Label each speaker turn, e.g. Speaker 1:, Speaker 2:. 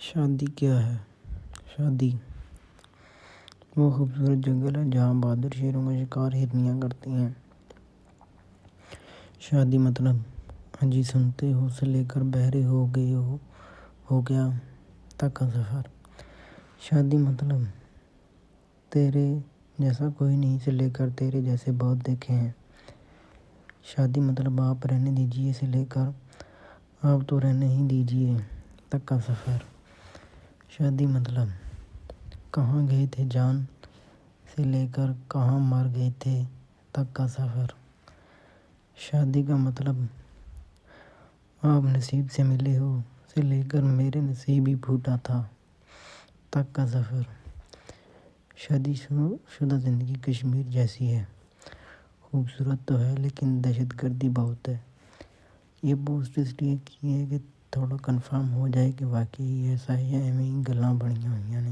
Speaker 1: شادی کیا ہے؟ شادی وہ خوبصورت جنگل ہے جہاں بہادر شیروں کا شکار ہرنیاں کرتی ہیں۔ شادی مطلب جی سنتے ہو سے لے کر بہرے ہو گیا تک کا سفر۔ شادی مطلب تیرے جیسا کوئی نہیں سے لے کر تیرے جیسے بہت دیکھے ہیں۔ شادی مطلب آپ رہنے دیجئے سے لے کر آپ تو رہنے ہی دیجئے تک کا سفر۔ شادی مطلب کہاں گئے تھے جان سے لے کر کہاں مر گئے تھے تک کا سفر۔ شادی کا مطلب آپ نصیب سے ملے ہو سے لے کر میرے نصیب ہی پھوٹا تھا تک کا سفر۔ شادی شدہ زندگی کشمیر جیسی ہے، خوبصورت تو ہے لیکن دہشت گردی بہت ہے۔ یہ پوسٹ اس لیے کی ہے کہ تھوڑا کنفرم ہو جائے کہ واقعی ایسا ہے یا ایویں گلاں بڑیاں ہوئیاں نے۔